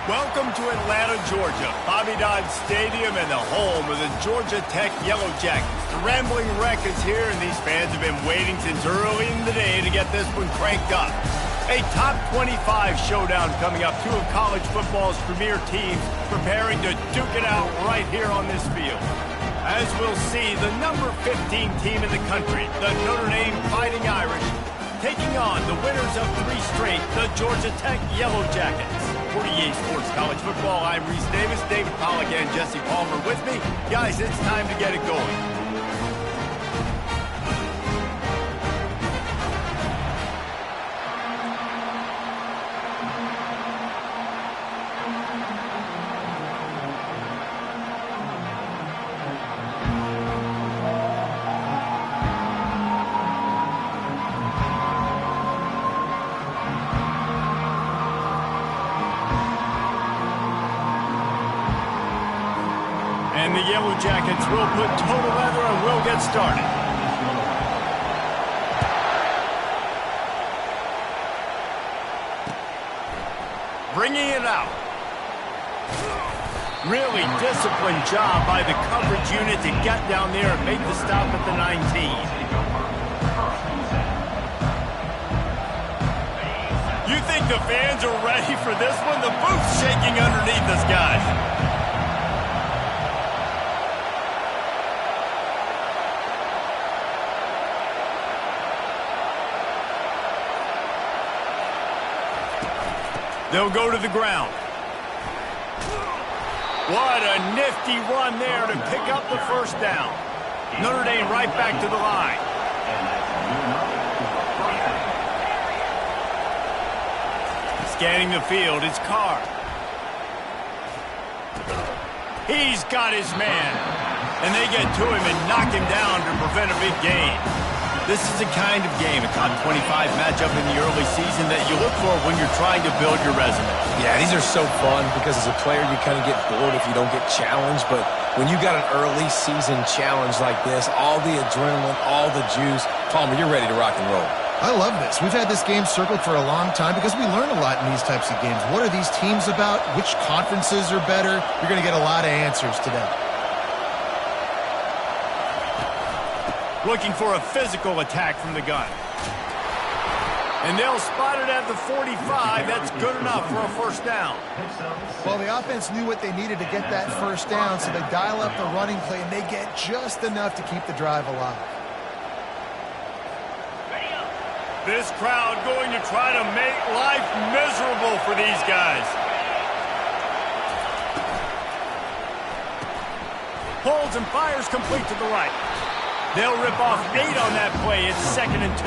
Welcome to Atlanta, Georgia, Bobby Dodd Stadium and the home of the Georgia Tech Yellow Jackets. The Rambling Wreck is here, and these fans have been waiting since early in the day to get this one cranked up. A top 25 showdown coming up. Two of college football's premier teams preparing to duke it out right here on this field. As we'll see, the number 15 team in the country, the Notre Dame Fighting Irish, taking on the winners of 3 straight, the Georgia Tech Yellow Jackets. For EA Sports College Football, I'm Reese Davis, David Pollack, and Jesse Palmer with me. Guys, it's time to get it going. And the Yellow Jackets will put total leather and we'll get started. Bringing it out. Really disciplined job by the coverage unit to get down there and make the stop at the 19. You think the fans are ready for this one? The booth's shaking underneath us, guys. They'll go to the ground. What a nifty run there to pick up the first down. Notre Dame right back to the line. Scanning the field, it's Carr. He's got his man. And they get to him and knock him down to prevent a big gain. This is the kind of game, a top 25 matchup in the early season that you look for when you're trying to build your resume. Yeah, these are so fun because as a player, you kind of get bored if you don't get challenged. But when you got an early season challenge like this, all the adrenaline, all the juice, Palmer, you're ready to rock and roll. I love this. We've had this game circled for a long time because we learn a lot in these types of games. What are these teams about? Which conferences are better? You're going to get a lot of answers today. Looking for a physical attack from the gun. And they'll spot it at the 45. That's good enough for a first down. Well, the offense knew what they needed to get that first down, so they dial up the running play, and they get just enough to keep the drive alive. This crowd going to try to make life miserable for these guys. Holds and fires complete to the right. They'll rip off 8 on that play. It's 2nd and 2.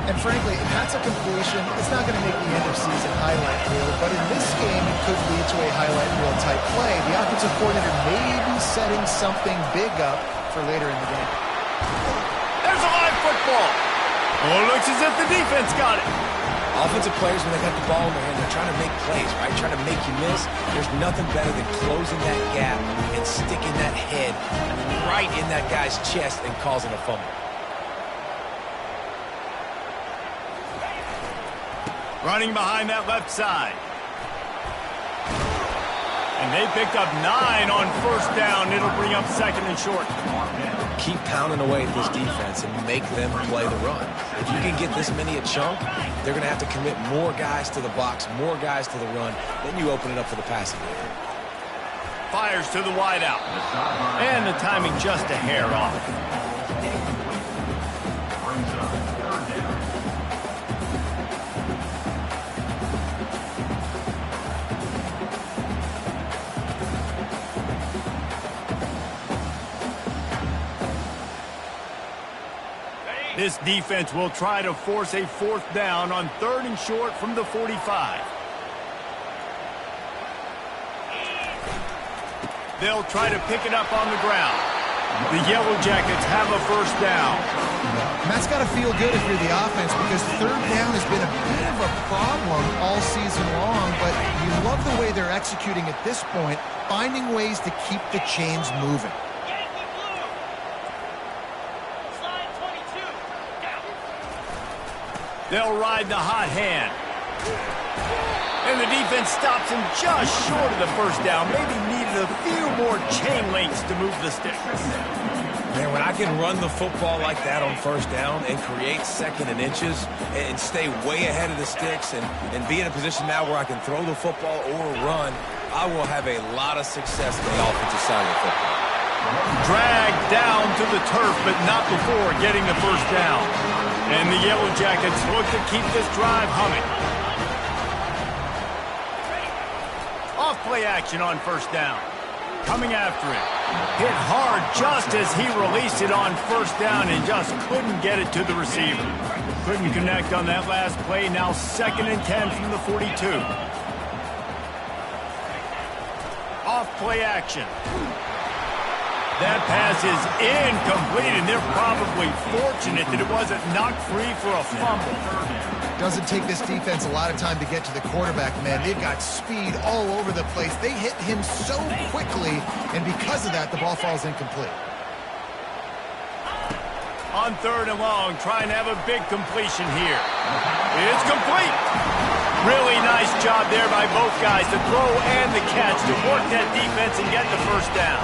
And frankly, if that's a completion, it's not going to make the end-of-season highlight reel. But in this game, it could lead to a highlight reel type play. The offensive coordinator may be setting something big up for later in the game. There's a live football. Oh, it looks as if the defense got it. Offensive players, when they got the ball in their hand, they're trying to make plays, right? Trying to make you miss. There's nothing better than closing that gap and sticking that head right in that guy's chest and causing a fumble. Running behind that left side. And they picked up 9 on first down. It'll bring up 2nd and short. Keep pounding away at this defense and make them play the run. If you can get this many a chunk, they're going to have to commit more guys to the box, more guys to the run. Then you open it up for the passing game. Fires to the wide out. And the timing just a hair off. This defense will try to force a 4th down on 3rd and short from the 45. They'll try to pick it up on the ground. The Yellow Jackets have a first down. And that's got to feel good if you're the offense because 3rd down has been a bit of a problem all season long, but you love the way they're executing at this point, finding ways to keep the chains moving. They'll ride the hot hand. And the defense stops him just short of the first down. Maybe needed a few more chain links to move the sticks. Man, when I can run the football like that on first down and create second and inches and stay way ahead of the sticks and be in a position now where I can throw the football or run, I will have a lot of success on the offensive side of the football. Dragged down to the turf, but not before getting the first down. And the Yellow Jackets look to keep this drive humming. Off-play action on first down. Coming after it. Hit hard just as he released it on first down and just couldn't get it to the receiver. Couldn't connect on that last play. Now 2nd and 10 from the 42. Off-play action. That pass is incomplete, and they're probably fortunate that it wasn't knocked free for a fumble. Doesn't take this defense a lot of time to get to the quarterback, man. They've got speed all over the place. They hit him so quickly, and because of that, the ball falls incomplete. On 3rd and long, trying to have a big completion here. It's complete. Really nice job there by both guys, the throw and the catch, to work that defense and get the first down.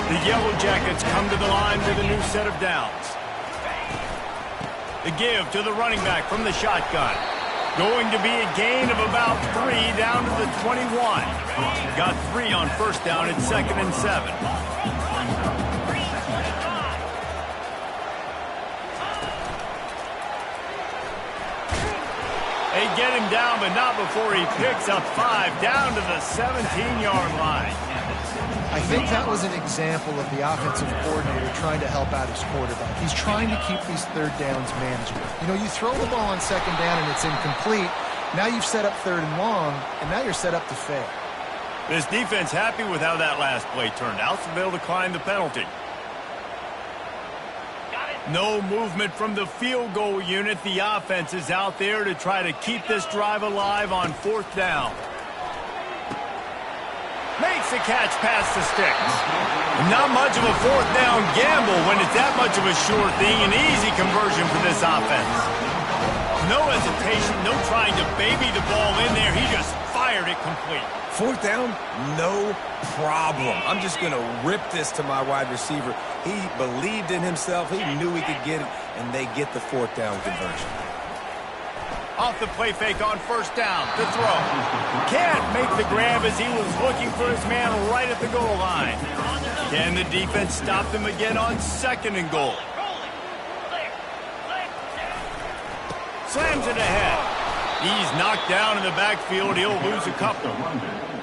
The Yellow Jackets come to the line with a new set of downs. The give to the running back from the shotgun. Going to be a gain of about 3 down to the 21. Got 3 on first down at 2nd and 7. They get him down, but not before he picks up 5 down to the 17-yard line. I think that was an example of the offensive coordinator trying to help out his quarterback. He's trying to keep these third downs manageable. You know, you throw the ball on 2nd down and it's incomplete. Now you've set up 3rd and long, and now you're set up to fail. This defense happy with how that last play turned out, so they'll decline the penalty. No movement from the field goal unit. The offense is out there to try to keep this drive alive on 4th down. Makes a catch past the sticks. Not much of a 4th down gamble when it's that much of a sure thing. An easy conversion for this offense. No hesitation, no trying to baby the ball in there. He just fired it complete. 4th down, no problem. I'm just going to rip this to my wide receiver. He believed in himself. He knew he could get it, and they get the 4th down conversion. Off the play fake on first down. The throw. Can't make the grab as he was looking for his man right at the goal line. Can the defense stop them again on 2nd and goal? Slams it ahead. He's knocked down in the backfield. He'll lose a couple.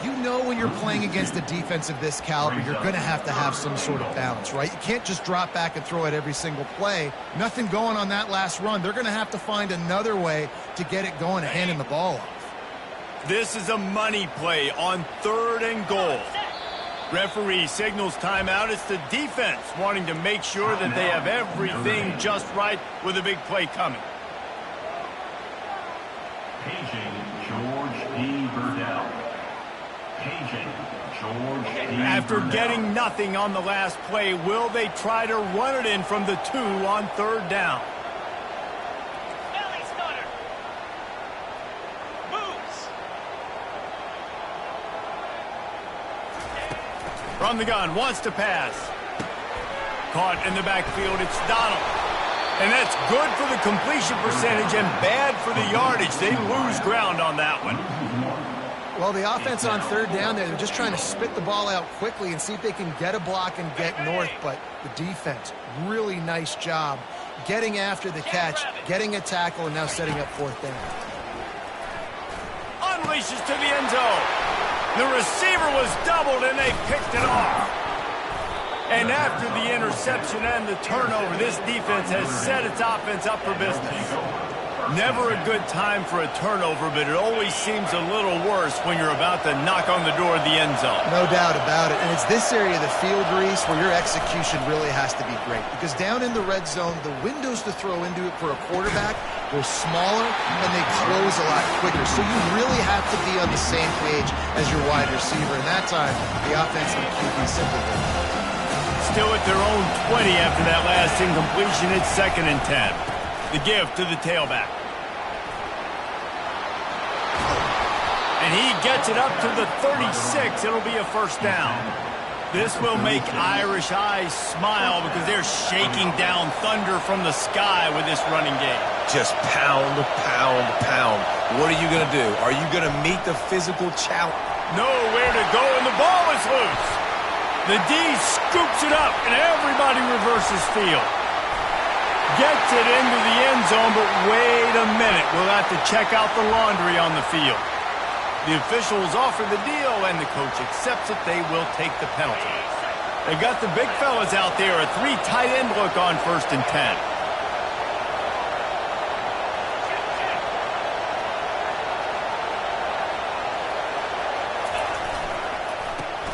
You know when you're playing against a defense of this caliber, you're going to have some sort of balance, right? You can't just drop back and throw it every single play. Nothing going on that last run. They're going to have to find another way to get it going and handing the ball off. This is a money play on 3rd and goal. Referee signals timeout. It's the defense wanting to make sure that they have everything just right with a big play coming. After getting nothing on the last play, will they try to run it in from the 2 on 3rd down? From the gun, wants to pass. Caught in the backfield, it's Donald. And that's good for the completion percentage and bad for the yardage. They lose ground on that one. Well, the offense on 3rd down there, they're just trying to spit the ball out quickly and see if they can get a block and get north. But the defense, really nice job getting after the catch, getting a tackle, and now setting up 4th down. Unleashes to the end zone. The receiver was doubled, and they picked it off. And after the interception and the turnover, this defense has set its offense up for business. Never a good time for a turnover, but it always seems a little worse when you're about to knock on the door of the end zone. No doubt about it. And it's this area of the field, Reese, where your execution really has to be great. Because down in the red zone, the windows to throw into it for a quarterback, they're smaller and they close a lot quicker. So you really have to be on the same page as your wide receiver. And that time, the offense and the QB simply win. Still at their own 20 after that last incompletion. It's 2nd and 10. The give to the tailback. And he gets it up to the 36. It'll be a first down. This will make Irish eyes smile because they're shaking down thunder from the sky with this running game. Just pound, pound, pound. What are you going to do? Are you going to meet the physical challenge? Nowhere to go, and the ball is loose. The D scoops it up, and everybody reverses field. Gets it into the end zone, but wait a minute. We'll have to check out the laundry on the field. The officials offer the deal, and the coach accepts it. They will take the penalty. They've got the big fellas out there. A 3 tight end look on 1st and 10.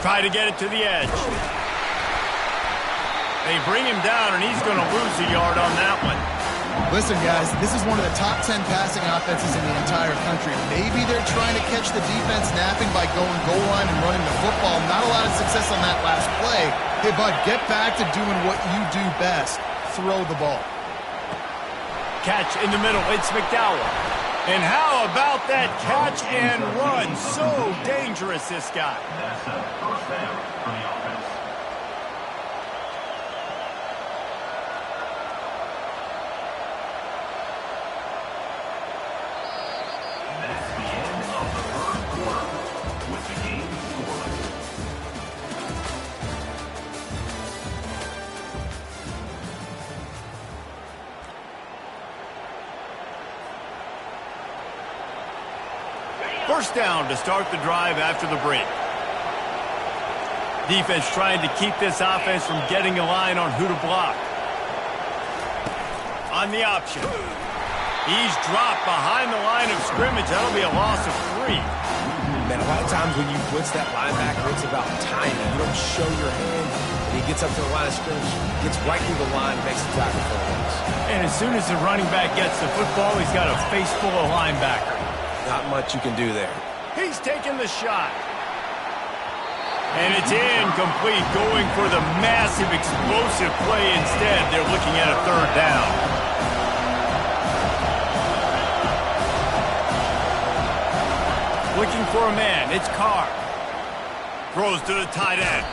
Try to get it to the edge. They bring him down, and he's going to lose a yard on that one. Listen, guys, this is one of the top 10 passing offenses in the entire country. Maybe they're trying to catch the defense napping by going goal line and running the football. Not a lot of success on that last play. Hey, bud, get back to doing what you do best. Throw the ball. Catch in the middle. It's McDowell. And how about that catch and run? So dangerous, this guy. That's a first down for the offense. That's the end of the first quarter with the game scoreless. First down to start the drive after the break. Defense trying to keep this offense from getting a line on who to block. On the option. He's dropped behind the line of scrimmage. That'll be a loss of 3. Man, a lot of times when you blitz that linebacker, it's about timing. You don't show your hand, and he gets up to the line of scrimmage, gets right through the line, makes the tackle for a loss. And as soon as the running back gets the football, he's got a face full of linebacker. Not much you can do there. He's taking the shot. And it's incomplete, going for the massive, explosive play instead. They're looking at a 3rd down. Looking for a man. It's Carr. Throws to the tight end.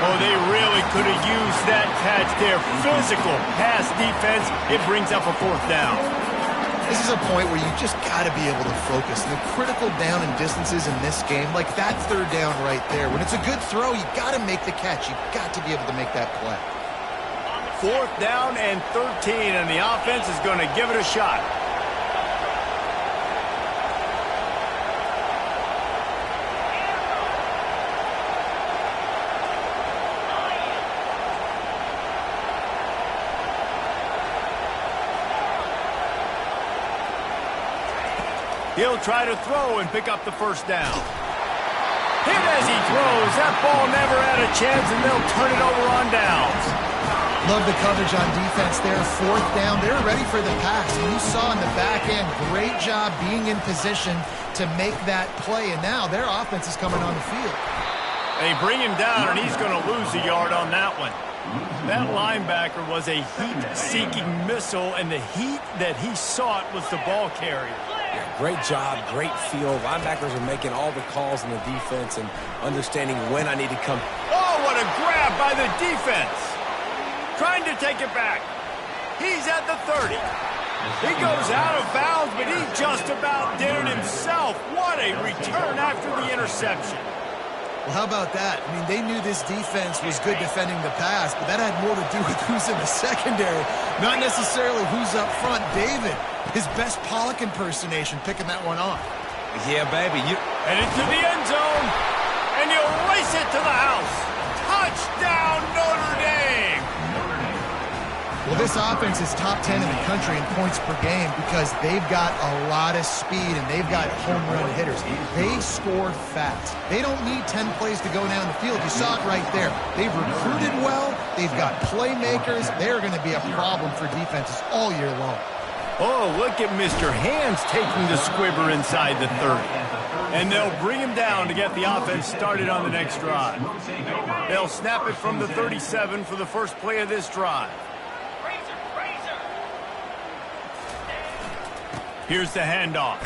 Oh, they really could have used that catch there. Physical pass defense. It brings up a 4th down. This is a point where you just got to be able to focus. The critical down and distances in this game, like that 3rd down right there. When it's a good throw, you got to make the catch. You got to be able to make that play. 4th down and 13, and the offense is going to give it a shot. He'll try to throw and pick up the 1st down. Hit as he throws. That ball never had a chance, and they'll turn it over on downs. Love the coverage on defense there. 4th down. They were ready for the pass. And you saw in the back end, great job being in position to make that play. And now their offense is coming on the field. They bring him down, and he's going to lose a yard on that one. That linebacker was a heat-seeking missile, and the heat that he sought was the ball carrier. Yeah, great job, great feel. Linebackers are making all the calls in the defense and understanding when I need to come. Oh, what a grab by the defense. Trying to take it back. He's at the 30. He goes out of bounds, but he just about did it himself. What a return after the interception. Well, how about that? I mean, they knew this defense was good defending the pass, but that had more to do with who's in the secondary, not necessarily who's up front. David, his best Pollock impersonation, picking that one off. Yeah, baby. And into the end zone, and he'll race it to the house. Touchdown, Notre Dame! Well, this offense is top 10 in the country in points per game because they've got a lot of speed and they've got home run hitters. They score fast. They don't need 10 plays to go down the field. You saw it right there. They've recruited well. They've got playmakers. They're going to be a problem for defenses all year long. Oh, look at Mr. Hands taking the squibber inside the 30. And they'll bring him down to get the offense started on the next drive. They'll snap it from the 37 for the first play of this drive. Here's the handoff.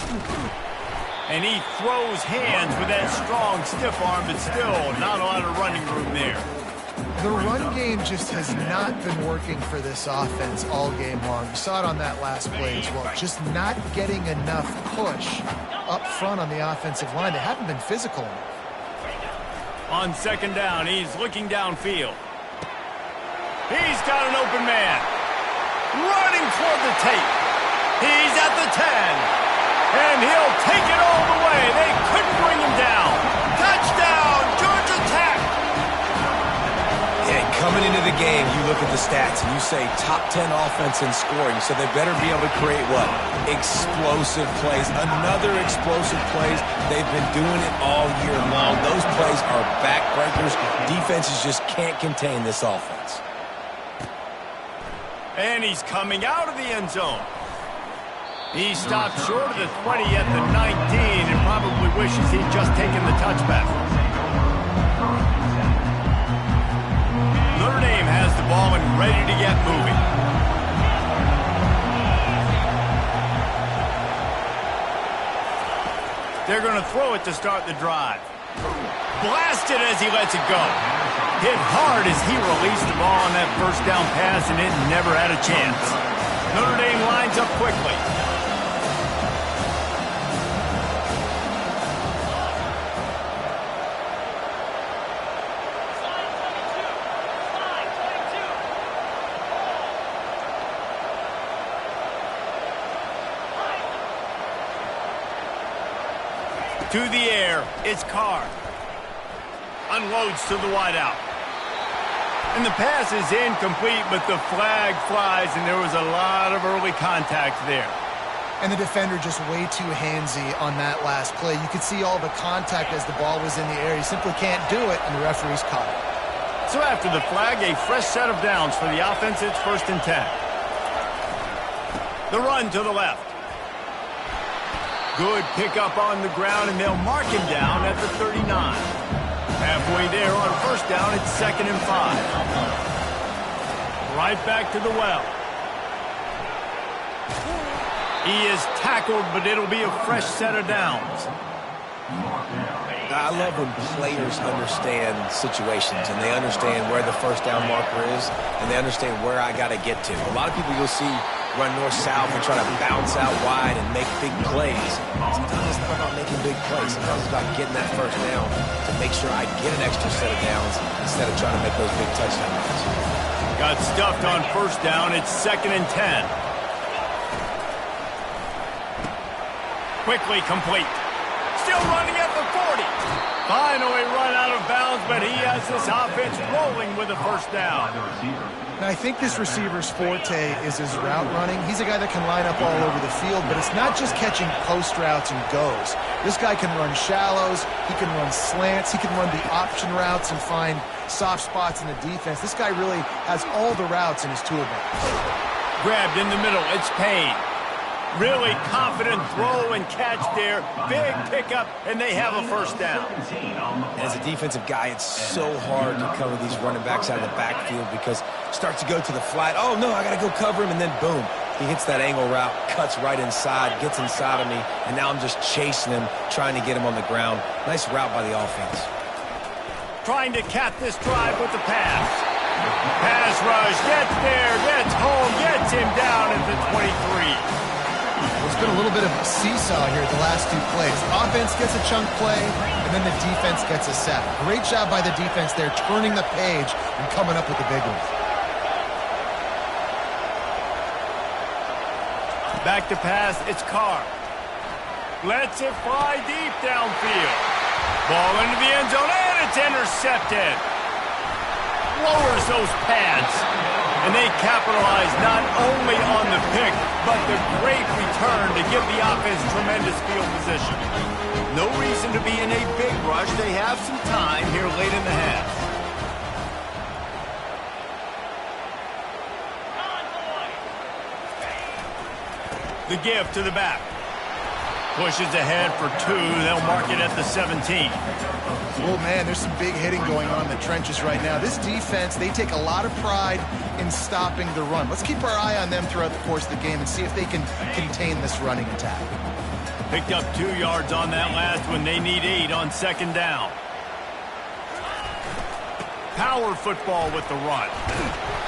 And he throws hands with that strong, stiff arm, but still not a lot of running room there. The run game just has not been working for this offense all game long. You saw it on that last play as well. Just not getting enough push up front on the offensive line. They haven't been physical enough. On second down, he's looking downfield. He's got an open man. Running toward the tape. He's at the 10. And he'll take it all the way. They couldn't bring him down. Touchdown, Georgia Tech. Yeah, coming into the game, you look at the stats and you say top 10 offense in scoring, so they better be able to create what? Explosive plays. Another explosive plays. They've been doing it all year long. Those plays are backbreakers. Defenses just can't contain this offense. And he's coming out of the end zone. He stopped short of the 20 at the 19 and probably wishes he'd just taken the touchback. Notre Dame has the ball and ready to get moving. They're going to throw it to start the drive. Blasted as he lets it go. Hit hard as he released the ball on that first down pass, and it never had a chance. Notre Dame lines up quickly. To the air, it's Carr. Unloads to the wideout. And the pass is incomplete, but the flag flies, and there was a lot of early contact there. And the defender just way too handsy on that last play. You could see all the contact as the ball was in the air. He simply can't do it, and the referee's caught it. So after the flag, a fresh set of downs for the offense. It's 1st and 10. The run to the left. Good pickup on the ground, and they'll mark him down at the 39. Halfway there on first down, it's 2nd and 5. Right back to the well. He is tackled, but it'll be a fresh set of downs. I love when players understand situations and they understand where the first down marker is and they understand where I got to get to. A lot of people you'll see run north-south and try to bounce out wide and make big plays. Sometimes it's not about making big plays. Sometimes it's about getting that first down to make sure I get an extra set of downs instead of trying to make those big touchdown runs. Got stuffed on first down. It's 2nd and 10. Quickly complete. Still running at the 40. Finally run out of bounds, but he has this offense rolling with a first down. Now, I think this receiver's forte is his route running. He's a guy that can line up all over the field, but it's not just catching post routes and goes. This guy can run shallows, he can run slants, he can run the option routes and find soft spots in the defense. This guy really has all the routes in his toolbox. Grabbed in the middle, it's Payne. Really confident throw and catch there. Big pickup, and they have a first down. And as a defensive guy, it's so hard to cover these running backs out of the backfield because it starts to go to the flat. Oh, no, I got to go cover him, and then boom. He hits that angle route, cuts right inside, gets inside of me, and now I'm just chasing him, trying to get him on the ground. Nice route by the offense. Trying to cap this drive with the pass. Pass rush, gets there, gets home, gets him down at the 23. It's been a little bit of a seesaw here the last two plays. Offense gets a chunk play, and then the defense gets a sack. Great job by the defense there, turning the page and coming up with the big one. Back to pass, it's Carr. Lets it fly deep downfield. Ball into the end zone, and it's intercepted. Lowers those pads. And they capitalize not only on the pick, but the great return to give the offense tremendous field position. No reason to be in a big rush. They have some time here late in the half. The give to the back. Pushes ahead for 2. They'll mark it at the 17. Well, man, there's some big hitting going on in the trenches right now. This defense, they take a lot of pride in stopping the run. Let's keep our eye on them throughout the course of the game and see if they can contain this running attack. Picked up 2 yards on that last one. They need 8 on second down. Power football with the run.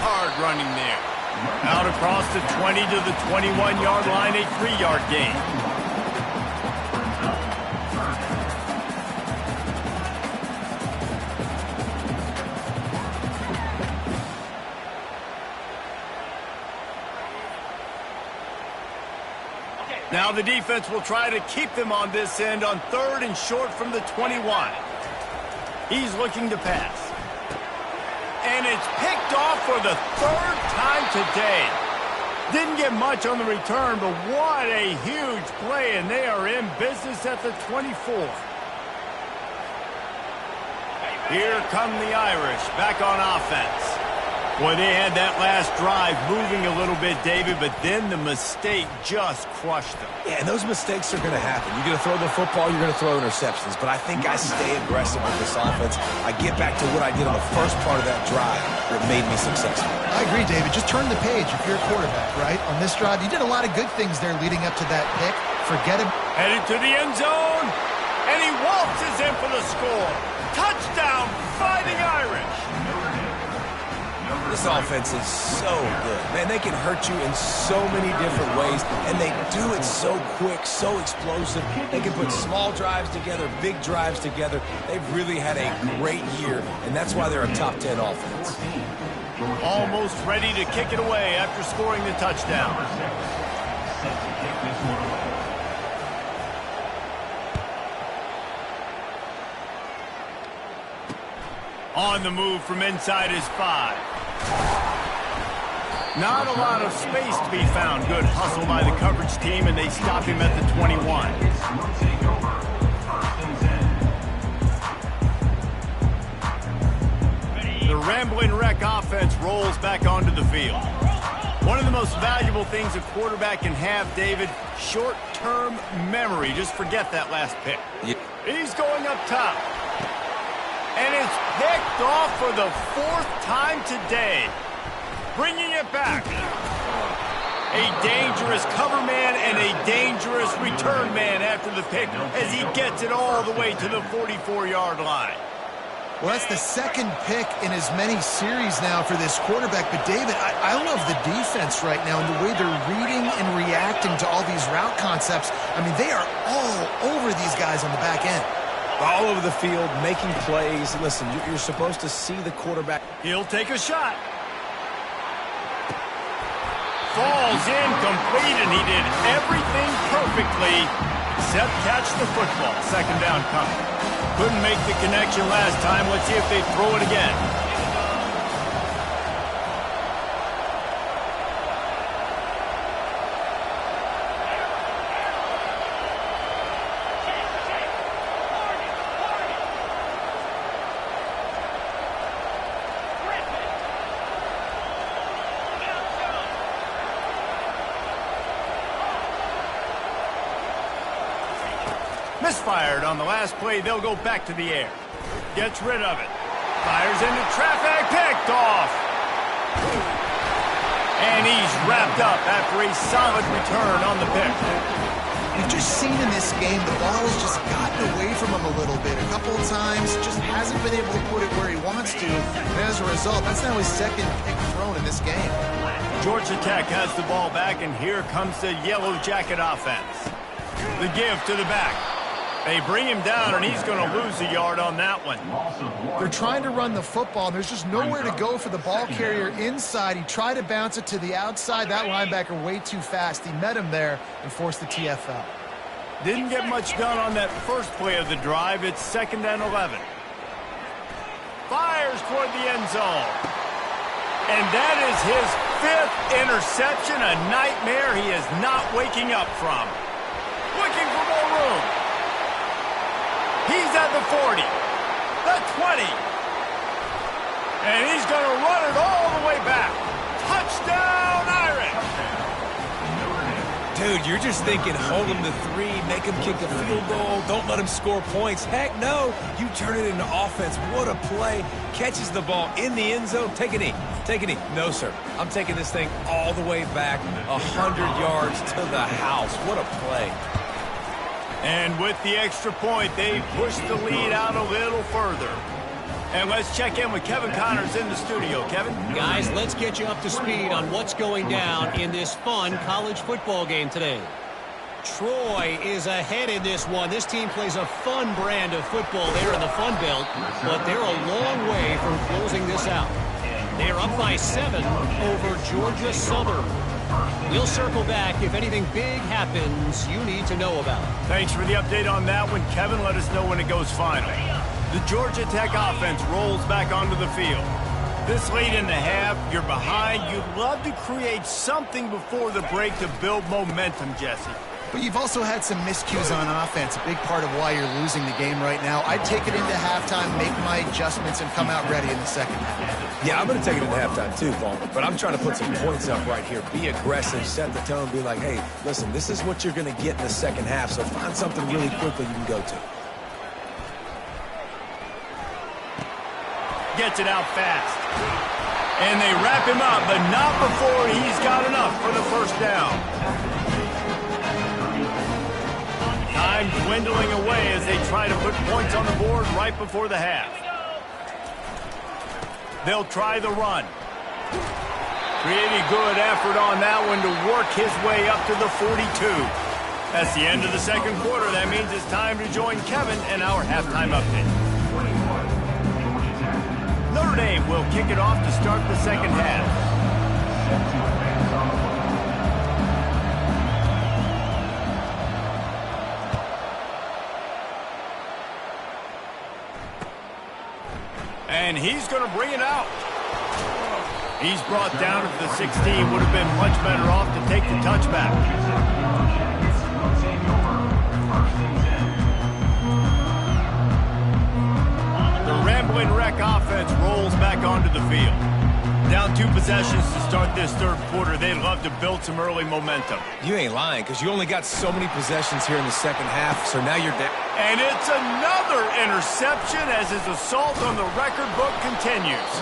Hard running there. Out across the 20 to the 21-yard line, a 3-yard gain. Now the defense will try to keep them on this end on 3rd and short from the 21. He's looking to pass. And it's picked off for the 3rd time today. Didn't get much on the return, but what a huge play, and they are in business at the 24. Here come the Irish back on offense. Boy, they had that last drive moving a little bit, David, but then the mistake just crushed them. Yeah, and those mistakes are going to happen. You're going to throw the football, you're going to throw interceptions. But I think I stay aggressive with this offense. I get back to what I did on the first part of that drive that made me successful. I agree, David. Just turn the page if you're a quarterback, right? On this drive, you did a lot of good things there leading up to that pick. Forget it. Headed to the end zone, and he waltzes in for the score. Touchdown, Fighting Irish. This offense is so good. Man, they can hurt you in so many different ways, and they do it so quick, so explosive. They can put small drives together, big drives together. They've really had a great year, and that's why they're a top 10 offense. Almost ready to kick it away after scoring the touchdown. On the move from inside his 5. Not a lot of space to be found. Good hustle by the coverage team, and they stop him at the 21. The Rambling Wreck offense rolls back onto the field. One of the most valuable things a quarterback can have, David, short-term memory. Just forget that last pick. He's going up top. And it's picked off for the 4th time today. Bringing it back. A dangerous cover man and a dangerous return man after the pick as he gets it all the way to the 44-yard line. Well, that's the 2nd pick in as many series now for this quarterback. But, David, I love the defense right now and the way they're reading and reacting to all these route concepts. I mean, they are all over these guys on the back end. All over the field, making plays. Listen, you're supposed to see the quarterback. He'll take a shot. Falls in complete, and he did everything perfectly except catch the football. 2nd down coming. Couldn't make the connection last time. Let's see if they throw it again. Misfired on the last play. They'll go back to the air. Gets rid of it. Fires into traffic. Picked off. And he's wrapped up after a solid return on the pick. We've just seen in this game the ball has just gotten away from him a little bit. A couple of times, just hasn't been able to put it where he wants to. And as a result, that's now his 2nd pick thrown in this game. Georgia Tech has the ball back, and here comes the Yellow Jacket offense. The give to the back. They bring him down, and he's going to lose a yard on that one. They're trying to run the football, and there's just nowhere to go for the ball carrier inside. He tried to bounce it to the outside. That linebacker way too fast. He met him there and forced the TFL. Didn't get much done on that first play of the drive. It's 2nd and 11. Fires toward the end zone. And that is his 5th interception, a nightmare he is not waking up from. Looking for more room. He's at the 40, the 20, and he's going to run it all the way back. Touchdown, Irish! Dude, you're just thinking hold him to 3, make him kick a field goal, don't let him score points. Heck no, you turn it into offense. What a play. Catches the ball in the end zone. Take a knee. Take a knee. No, sir. I'm taking this thing all the way back 100 yards to the house. What a play. And with the extra point, they push the lead out a little further. And let's check in with Kevin Connors in the studio. Kevin? Guys, let's get you up to speed on what's going down in this fun college football game today. Troy is ahead in this one. This team plays a fun brand of football there in the Fun Belt, but they're a long way from closing this out. They're up by 7 over Georgia Southern. We'll circle back if anything big happens you need to know about. Thanks for the update on that one, Kevin. Let us know when it goes final. The Georgia Tech offense rolls back onto the field. This late in the half, you're behind. You'd love to create something before the break to build momentum, Jesse. But you've also had some miscues on offense, a big part of why you're losing the game right now. I'd take it into halftime, make my adjustments, and come out ready in the second half. Yeah, I'm going to take it into halftime too, Palmer. But I'm trying to put some points up right here. Be aggressive, set the tone, be like, hey, listen, this is what you're going to get in the second half, so find something really quickly you can go to. Gets it out fast. And they wrap him up, but not before he's got enough for the first down. Time dwindling away as they try to put points on the board right before the half. They'll try the run. Pretty good effort on that one to work his way up to the 42. That's the end of the second quarter. That means it's time to join Kevin in our halftime update. Notre Dame will kick it off to start the second half. And he's going to bring it out. He's brought down to the 16. Would have been much better off to take the touchback. The Rambling Wreck offense rolls back onto the field. Down 2 possessions to start this third quarter. They'd love to build some early momentum. You ain't lying, because you only got so many possessions here in the second half, so now you're down. And it's another interception as his assault on the record book continues.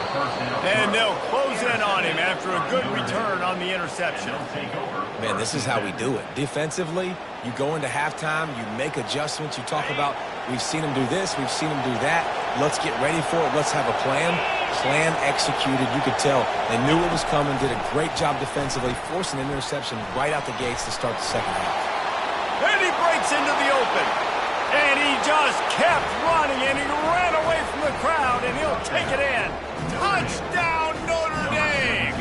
And they'll close in on him after a good return on the interception. Man, this is how we do it. Defensively, you go into halftime, you make adjustments, you talk about, we've seen them do this, we've seen them do that. Let's get ready for it. Let's have a plan. Plan executed. You could tell they knew it was coming, did a great job defensively, forcing an interception right out the gates to start the second half. And he breaks into the open. And he just kept running, and he ran away from the crowd, and he'll take it in. Touchdown, Notre Dame!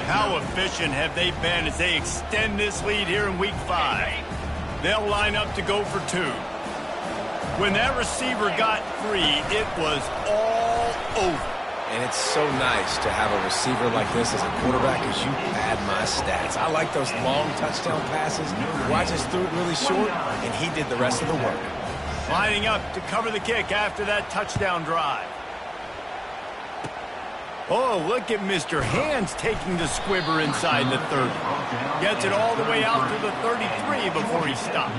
How efficient have they been as they extend this lead here in Week 5? They'll line up to go for 2. When that receiver got free, it was all over. And it's so nice to have a receiver like this as a quarterback because you pad my stats. I like those long touchdown passes where I just threw it really short, and he did the rest of the work. Lining up to cover the kick after that touchdown drive. Oh, look at Mr. Hands taking the squibber inside the 30. Gets it all the way out to the 33 before he stopped.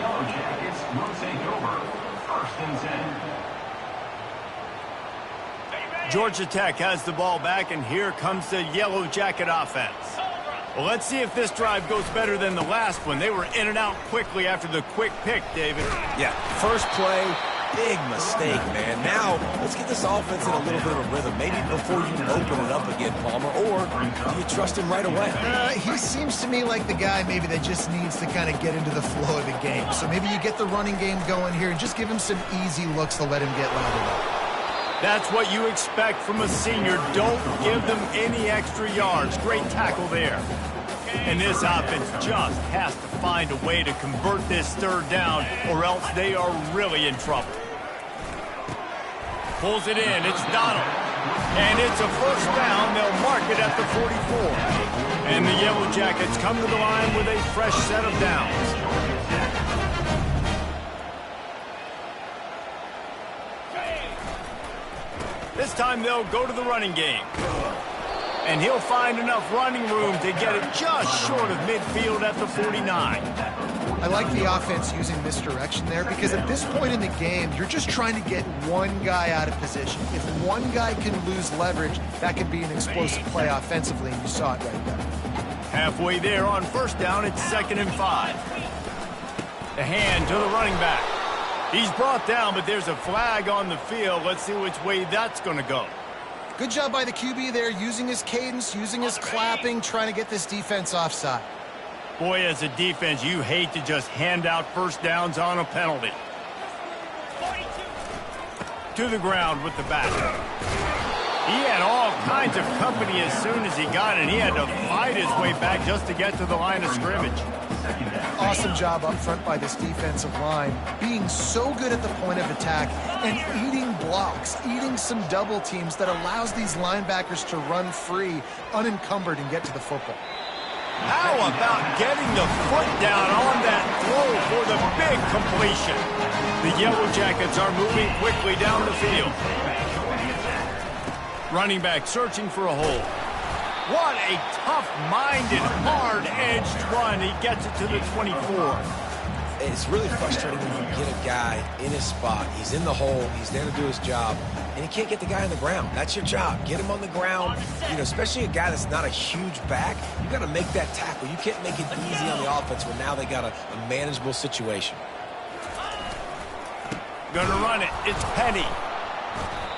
Georgia Tech has the ball back, and here comes the Yellow Jacket offense. Well, let's see if this drive goes better than the last one. They were in and out quickly after the quick pick, David. Yeah, first play, big mistake, man. Now, let's get this offense in a little bit of a rhythm. Maybe before you open it up again, Palmer, or do you trust him right away? He seems to me like the guy maybe that just needs to kind of get into the flow of the game. So maybe you get the running game going here and just give him some easy looks to let him get lathered up. That's what you expect from a senior. Don't give them any extra yards. Great tackle there. And this offense just has to find a way to convert this third down, or else they are really in trouble. Pulls it in. It's Donald. And it's a first down. They'll mark it at the 44. And the Yellow Jackets come to the line with a fresh set of downs. This time they'll go to the running game. And he'll find enough running room to get it just short of midfield at the 49. I like the offense using misdirection there because at this point in the game, you're just trying to get one guy out of position. If one guy can lose leverage, that could be an explosive play offensively, and you saw it right there. Halfway there on first down, it's 2nd and 5. The hand to the running back. He's brought down, but there's a flag on the field. Let's see which way that's going to go. Good job by the QB there, using his cadence, using his clapping, trying to get this defense offside. Boy, as a defense, you hate to just hand out first downs on a penalty. To the ground with the back. He had all kinds of company as soon as he got it, and he had to fight his way back just to get to the line of scrimmage. Awesome job up front by this defensive line, being so good at the point of attack and eating blocks, eating some double teams that allows these linebackers to run free, unencumbered, and get to the football. How about getting the foot down on that throw for the big completion? The Yellow Jackets are moving quickly down the field. Running back searching for a hole. What a tough-minded, hard-edged run. He gets it to the 24. It's really frustrating when you get a guy in his spot. He's in the hole. He's there to do his job, and he can't get the guy on the ground. That's your job. Get him on the ground. You know, especially a guy that's not a huge back. You got to make that tackle. You can't make it easy on the offense when now they got a manageable situation. Gonna run it. It's Penny.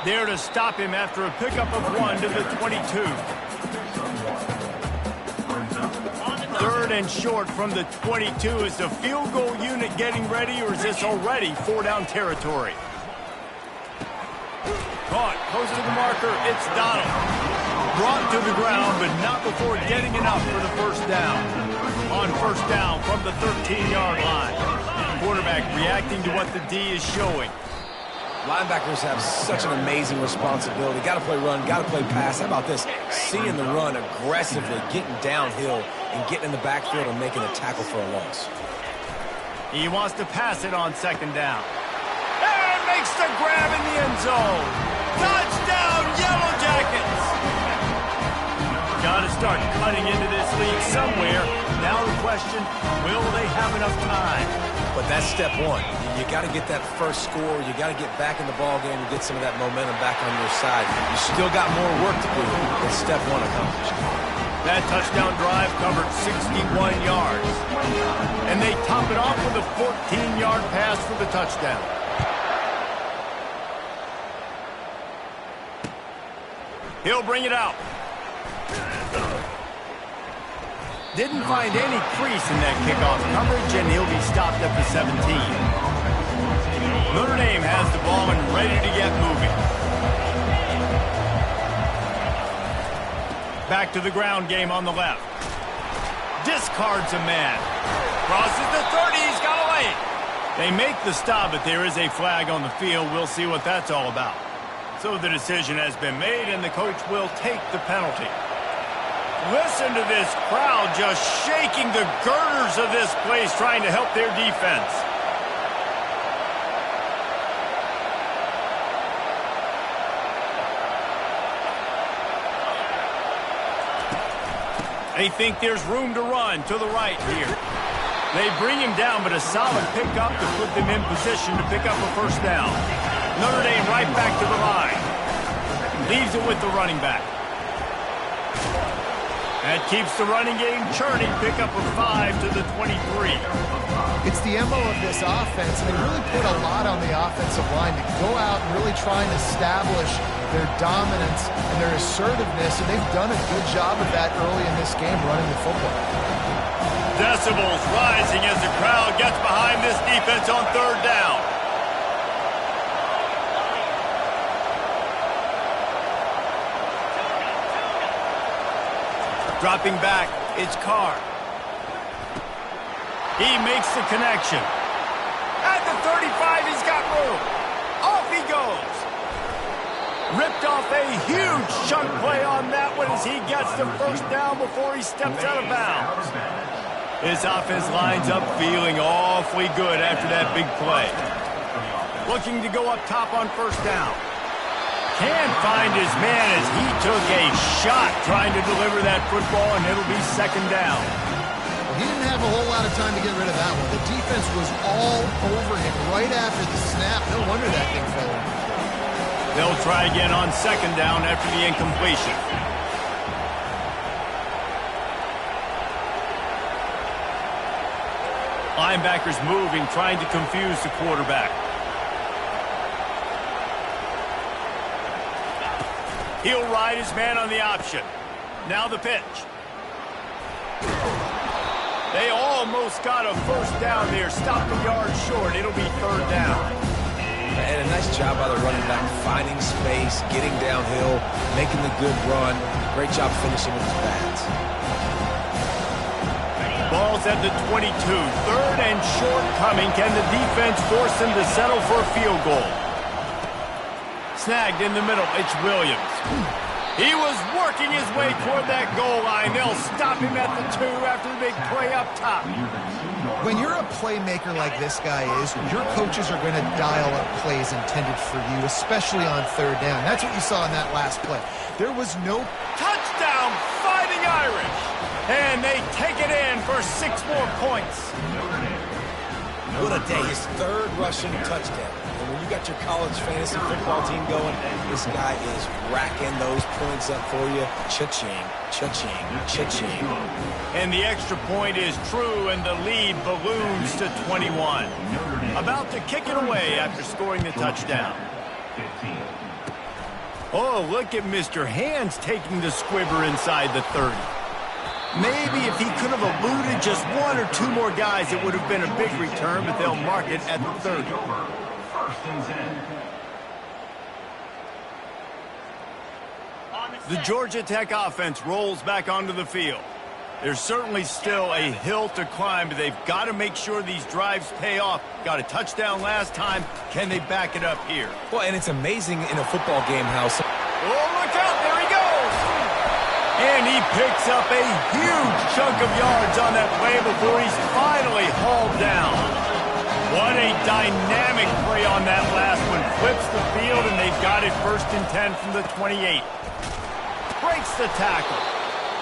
There to stop him after a pickup of 1 to the 22. Third and short from the 22. Is the field goal unit getting ready, or is this already 4-down territory? Caught, close to the marker. It's Donald. Brought to the ground, but not before getting enough for the first down. On first down from the 13-yard line. Quarterback reacting to what the D is showing. Linebackers have such an amazing responsibility. Got to play run, got to play pass. How about this? Seeing the run aggressively, getting downhill, and getting in the backfield and making a tackle for a loss. He wants to pass it on second down. And makes the grab in the end zone. Touchdown, Yellow Jackets! Got to start cutting into this league somewhere. Now the question, will they have enough time? But that's step one. You got to get that first score. You got to get back in the ball game and get some of that momentum back on your side. You still got more work to do, but step one accomplished. That touchdown drive covered 61 yards. And they top it off with a 14-yard pass for the touchdown. He'll bring it out. Didn't find any crease in that kickoff coverage, and he'll be stopped at the 17. Notre Dame has the ball and ready to get moving. Back to the ground game on the left. Discards a man. Crosses the 30. He's got away. They make the stop, but there is a flag on the field. We'll see what that's all about. So the decision has been made, and the coach will take the penalty. Listen to this crowd just shaking the girders of this place, trying to help their defense. They think there's room to run to the right here. They bring him down, but a solid pickup to put them in position to pick up a first down. Notre Dame right back to the line. Leaves it with the running back. That keeps the running game churning. Pick up a 5 to the 23. It's the MO of this offense, and they really put a lot on the offensive line to go out and really try and establish their dominance and their assertiveness, and they've done a good job of that early in this game running the football. Decibels rising as the crowd gets behind this defense on third down. Dropping back, it's Carr. He makes the connection. At the 35, he's got room. Off he goes. Ripped off a huge chunk play on that one as he gets the first down before he steps out of bounds. His offense lines up feeling awfully good after that big play. Looking to go up top on first down. Can't find his man as he took a shot trying to deliver that football, and it'll be second down. Well, he didn't have a whole lot of time to get rid of that one. The defense was all over him right after the snap. No wonder that thing fell in. They'll try again on second down after the incompletion. Linebackers moving, trying to confuse the quarterback. He'll ride his man on the option. Now the pitch. They almost got a first down there. Stopped the yard short. It'll be third down. And a nice job by the running back, finding space, getting downhill, making the good run. Great job finishing with his bats. Ball's at the 22. Third and short coming. Can the defense force him to settle for a field goal? Snagged in the middle. It's Williams. He was working his way toward that goal line. They'll stop him at the 2 after the big play up top. When you're a playmaker like this guy is, your coaches are going to dial up plays intended for you, especially on third down. That's what you saw in that last play. There was no touchdown, Fighting Irish. And they take it in for 6 more points. What a day. His third rushing touchdown. And when you got your college fantasy football team going, this guy is racking those points up for you. Cha-ching, cha-ching, cha-ching. And the extra point is true, and the lead balloons to 21. About to kick it away after scoring the touchdown. Oh, look at Mr. Hands taking the squibber inside the 30. Maybe if he could have eluded just 1 or 2 more guys, it would have been a big return, but they'll mark it at the 30. The Georgia Tech offense rolls back onto the field. There's certainly still a hill to climb, but they've got to make sure these drives pay off. Got a touchdown last time. Can they back it up here? Well, and it's amazing in a football game how... Oh, look out. There he goes. And he picks up a huge chunk of yards on that play before he's finally hauled down. What a dynamic play on that last one. Flips the field, and they've got it 1st and 10 from the 28. Breaks the tackle.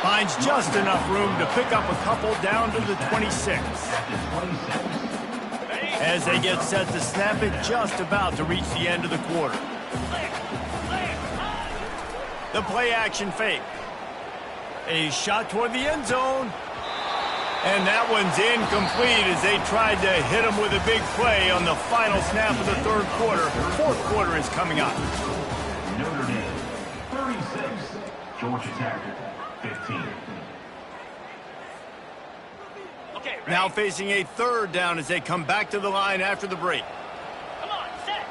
Finds just enough room to pick up a couple down to the 26. As they get set to snap it, just about to reach the end of the quarter. The play action fake. A shot toward the end zone. And that one's incomplete as they tried to hit him with a big play on the final snap of the 3rd quarter. 4th quarter is coming up. Notre Dame, 36. Georgia Tech, 15. Okay, now facing a 3rd down as they come back to the line after the break. Come on, set.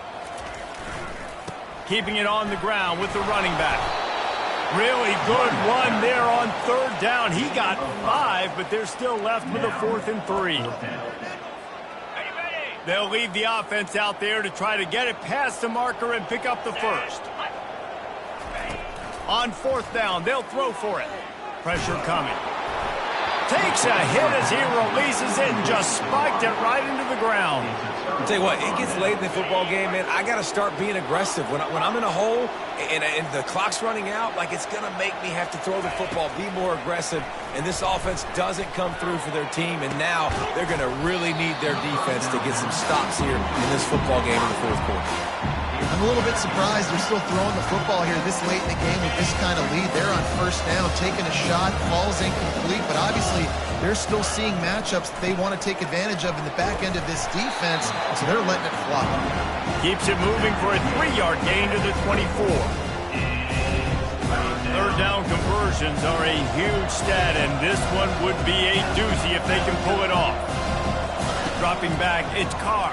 Keeping it on the ground with the running back. Really good run there on 3rd down. He got 5, but they're still left with a 4th and 3. They'll leave the offense out there to try to get it past the marker and pick up the 1st. On 4th down, they'll throw for it. Pressure coming. Takes a hit as he releases it and just spiked it right into the ground. I'll tell you what, it gets late in the football game, man. I got to start being aggressive. When I'm in a hole and the clock's running out, like it's going to make me have to throw the football, be more aggressive. And this offense doesn't come through for their team. And now they're going to really need their defense to get some stops here in this football game in the 4th quarter. I'm a little bit surprised they're still throwing the football here this late in the game with this kind of lead. They're on 1st down, taking a shot, ball's incomplete, but obviously they're still seeing matchups that they want to take advantage of in the back end of this defense, so they're letting it fly. Keeps it moving for a 3-yard gain to the 24. 3rd down conversions are a huge stat, and this one would be a doozy if they can pull it off. Dropping back, it's Carr.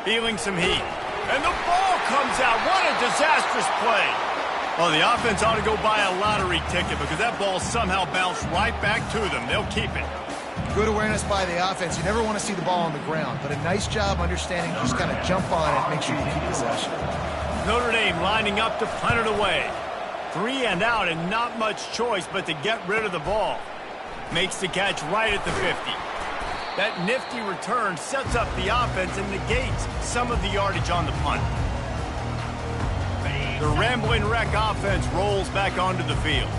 Feeling some heat. And the ball comes out. What a disastrous play. Well, the offense ought to go buy a lottery ticket because that ball somehow bounced right back to them. They'll keep it. Good awareness by the offense. You never want to see the ball on the ground, but a nice job understanding just kind of jump on it and make sure you keep possession. Notre Dame lining up to punt it away. 3 and out and not much choice but to get rid of the ball. Makes the catch right at the 50. That nifty return sets up the offense and negates some of the yardage on the punt. The Rambling Wreck offense rolls back onto the field.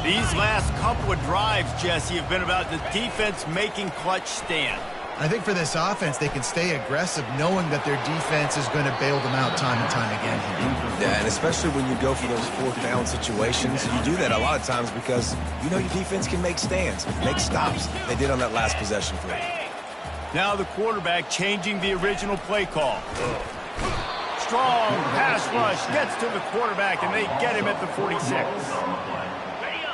These last couple of drives, Jesse, have been about the defense making clutch stand. I think for this offense, they can stay aggressive knowing that their defense is going to bail them out time and time again here. Yeah, and especially when you go for those 4th down situations, you do that a lot of times because you know your defense can make stands, make stops. They did on that last possession for you. Now the quarterback changing the original play call. Strong pass rush gets to the quarterback, and they get him at the 46.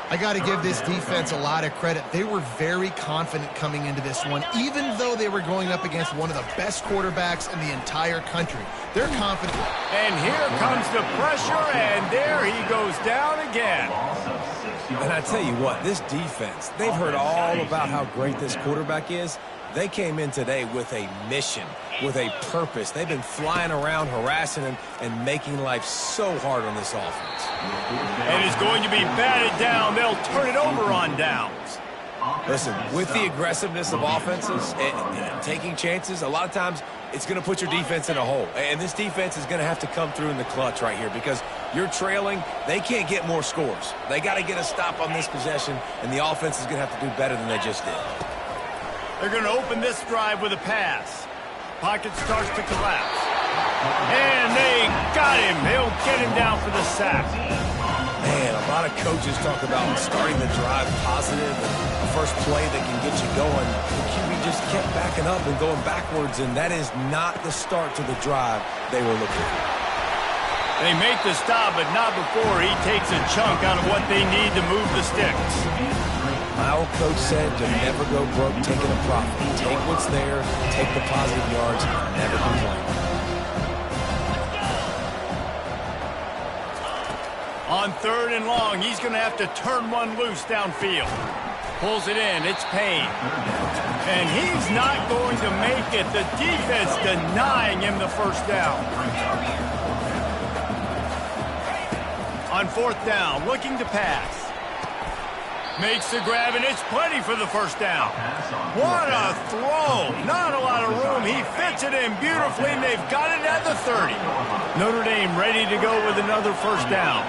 I got to give this defense a lot of credit. They were very confident coming into this one, even though they were going up against one of the best quarterbacks in the entire country. They're confident. And here comes the pressure, and there he goes down again. And I tell you what, this defense, they've heard all about how great this quarterback is. They came in today with a mission, with a purpose. They've been flying around, harassing him, and making life so hard on this offense. And it's going to be batted down. They'll turn it over on downs. Listen, with the aggressiveness of offenses and taking chances, a lot of times it's going to put your defense in a hole. And this defense is going to have to come through in the clutch right here because you're trailing. They can't get more scores. They got to get a stop on this possession, and the offense is going to have to do better than they just did. They're going to open this drive with a pass. Pocket starts to collapse. And they got him. They'll get him down for the sack. Man, a lot of coaches talk about starting the drive positive and the first play that can get you going. The QB just kept backing up and going backwards, and that is not the start to the drive they were looking for. They make the stop, but not before he takes a chunk out of what they need to move the sticks. My old coach said to never go broke taking a profit. Take what's there, take the positive yards, and never complain. On 3rd and long, he's going to have to turn one loose downfield. Pulls it in. It's Payne. And he's not going to make it. The defense denying him the first down. On 4th down, looking to pass. Makes the grab, and it's plenty for the first down. What a throw. Not a lot of room. He fits it in beautifully, and they've got it at the 30. Notre Dame ready to go with another first down.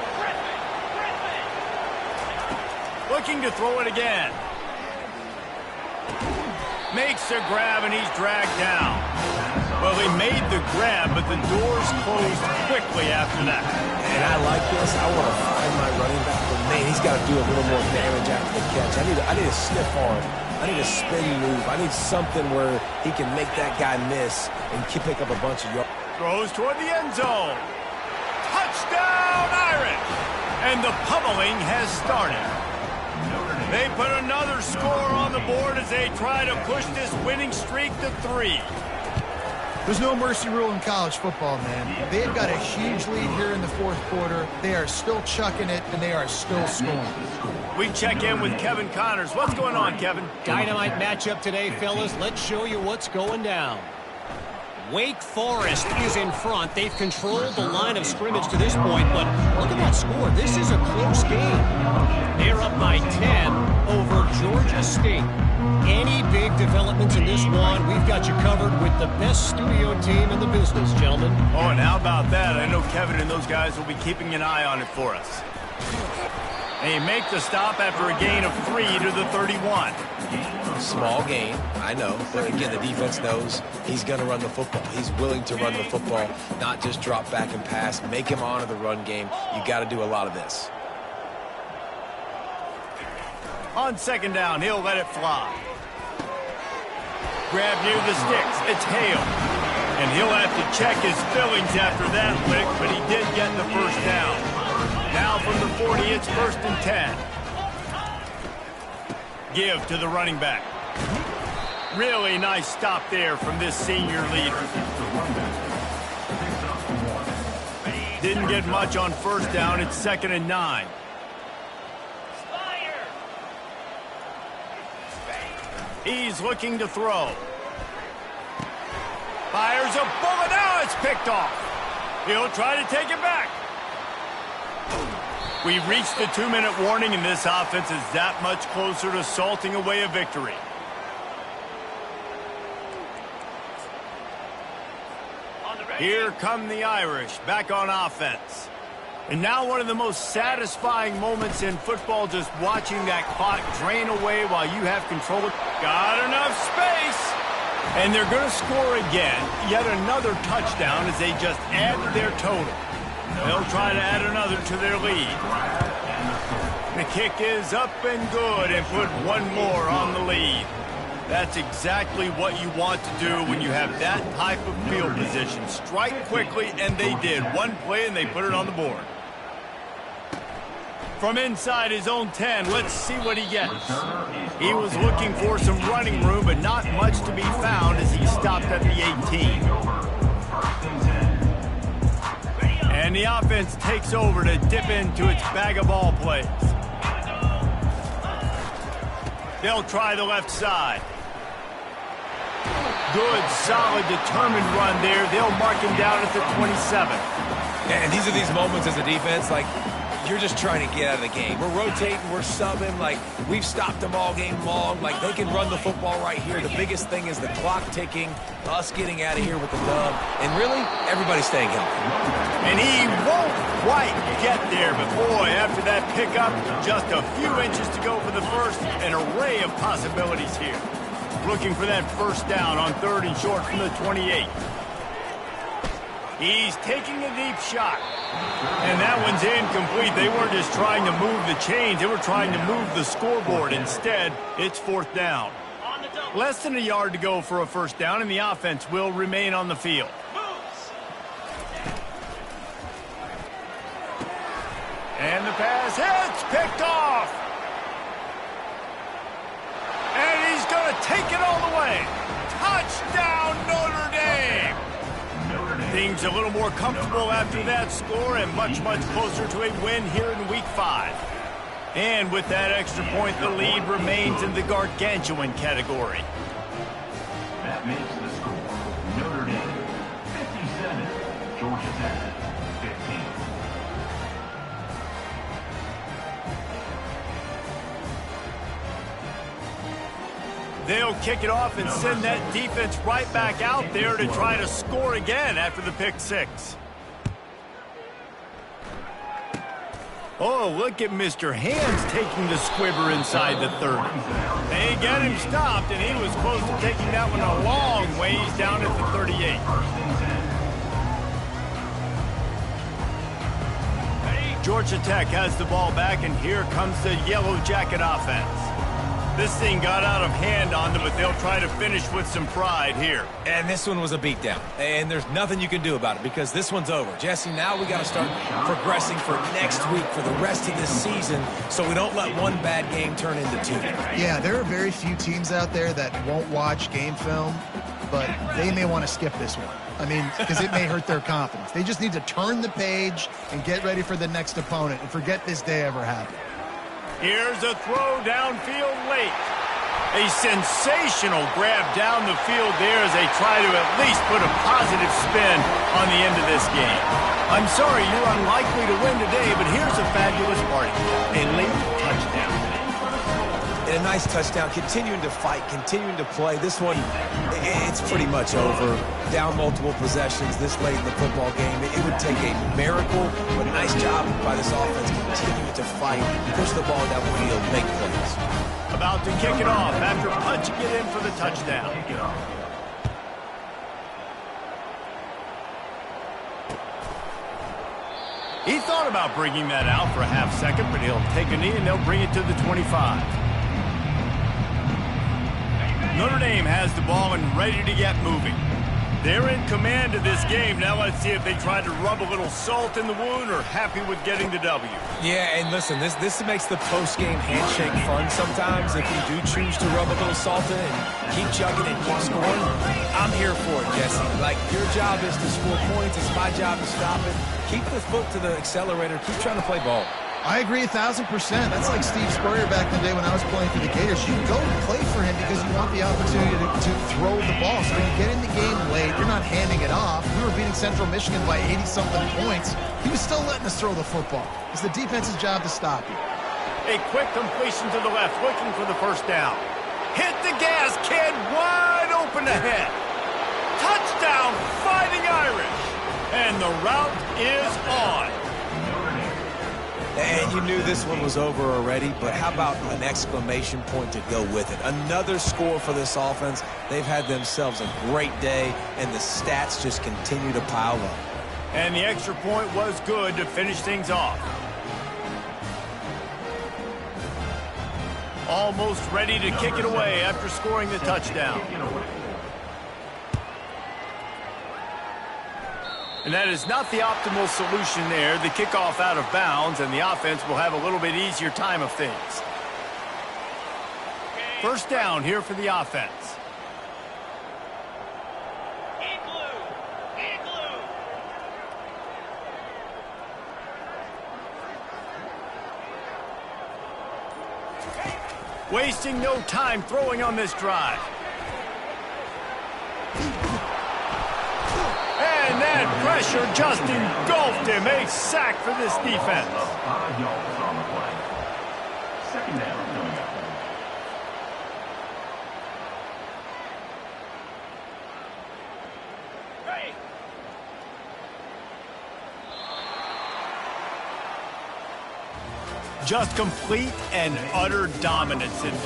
Looking to throw it again. Makes the grab, and he's dragged down. Well, he made the grab, but the doors closed quickly after that. And I like this. I want to find my running back, but man, he's got to do a little more damage after the catch. I need a stiff arm. I need a spin move. I need something where he can make that guy miss and pick up a bunch of yards. Throws toward the end zone. Touchdown, Irish! And the pummeling has started. They put another score on the board as they try to push this winning streak to 3. There's no mercy rule in college football, man. They've got a huge lead here in the 4th quarter. They are still chucking it, and they are still scoring. We check in with Kevin Connors. What's going on, Kevin? Dynamite matchup today, fellas. Let's show you what's going down. Wake Forest is in front. They've controlled the line of scrimmage to this point, but look at that score. This is a close game. They're up by 10 over Georgia State. Any big developments in this one, we've got you covered with the best studio team in the business, gentlemen. Oh, and how about that? I know Kevin and those guys will be keeping an eye on it for us. They make the stop after a gain of 3 to the 31. Small gain, I know, but again, the defense knows he's going to run the football. He's willing to run the football, not just drop back and pass, make him honor the run game. You got to do a lot of this. On 2nd down, he'll let it fly. Grab near the sticks. It's Hale. And he'll have to check his fillings after that lick, but he did get the first down. Now from the 40, it's 1st and 10. Give to the running back. Really nice stop there from this senior leader. Didn't get much on 1st down. It's 2nd and 9. He's looking to throw. Fires a bullet. Now it's picked off. He'll try to take it back. We've reached the 2-minute warning, and this offense is that much closer to salting away a victory. Here come the Irish back on offense. And now one of the most satisfying moments in football, just watching that clock drain away while you have control. Got enough space. And they're going to score again. Yet another touchdown as they just add to their total. They'll try to add another to their lead. The kick is up and good and put one more on the lead. That's exactly what you want to do when you have that type of field position. Strike quickly, and they did. One play, and they put it on the board. From inside his own 10, let's see what he gets. He was looking for some running room, but not much to be found as he stopped at the 18. And the offense takes over to dip into its bag of ball plays. They'll try the left side. Good, solid, determined run there. They'll mark him down at the 27. And these are these moments as a defense, like, you're just trying to get out of the game. We're rotating, we're subbing, like, we've stopped them all game long. Like, they can run the football right here. The biggest thing is the clock ticking, us getting out of here with the dub, and really, everybody staying healthy. And he won't quite get there, but boy, after that pickup, just a few inches to go for the first, an array of possibilities here. Looking for that first down on 3rd and short from the 28. He's taking a deep shot. And that one's incomplete. They weren't just trying to move the chains. They were trying to move the scoreboard. Instead, it's 4th down. Less than a yard to go for a first down, and the offense will remain on the field. And the pass hits, picked off. And he's going to take it all the way. Touchdown, Notre Dame. Things a little more comfortable after that score and much, much closer to a win here in Week 5. And with that extra point, the lead remains in the gargantuan category. That makes the score Notre Dame 57, Georgia Tech 15. They'll kick it off and send that defense right back out there to try to score again after the pick 6. Oh, look at Mr. Hands taking the squibber inside the 30. They get him stopped, and he was close to taking that one a long ways down at the 38. Georgia Tech has the ball back, and here comes the Yellow Jacket offense. This thing got out of hand on them, but they'll try to finish with some pride here. And this one was a beatdown. And there's nothing you can do about it because this one's over. Jesse, now we got to start progressing for next week, for the rest of this season, so we don't let one bad game turn into 2. Yeah, there are very few teams out there that won't watch game film, but they may want to skip this one. I mean, because it may hurt their confidence. They just need to turn the page and get ready for the next opponent and forget this day ever happened. Here's a throw downfield late. A sensational grab down the field there as they try to at least put a positive spin on the end of this game. I'm sorry you're unlikely to win today, but here's a fabulous party. A late touchdown. And a nice touchdown, continuing to fight, continuing to play. This one, it's pretty much over. Down multiple possessions this late in the football game. It would take a miracle, but nice job by this offense continuing to fight, push the ball down the field, make plays. About to kick it off after punching it in for the touchdown. He thought about bringing that out for a half second, but he'll take a knee and they'll bring it to the 25. Notre Dame has the ball and ready to get moving. They're in command of this game. Now let's see if they try to rub a little salt in the wound or happy with getting the W. Yeah, and listen, this makes the post-game handshake fun sometimes if you do choose to rub a little salt in and keep chugging and keep scoring. I'm here for it, Jesse. Like, your job is to score points. It's my job to stop it. Keep the foot to the accelerator. Keep trying to play ball. I agree 1,000%. That's like Steve Spurrier back in the day when I was playing for the Gators. You go play for him because you want the opportunity to throw the ball. So when you get in the game late, you're not handing it off. We were beating Central Michigan by 80-something points. He was still letting us throw the football. It's the defense's job to stop you. A quick completion to the left, looking for the first down. Hit the gas, kid, wide open ahead. Touchdown, Fighting Irish. And the route is on. And you knew this one was over already, but how about an exclamation point to go with it? Another score for this offense. They've had themselves a great day, and the stats just continue to pile up. And the extra point was good to finish things off. Almost ready to kick it away after scoring the touchdown. And that is not the optimal solution there. The kickoff out of bounds, and the offense will have a little bit easier time of things. First down here for the offense. Wasting no time throwing on this drive. And that pressure just engulfed him. A sack for this defense. 5 yards on the play. Second down coming up. Just complete and utter dominance in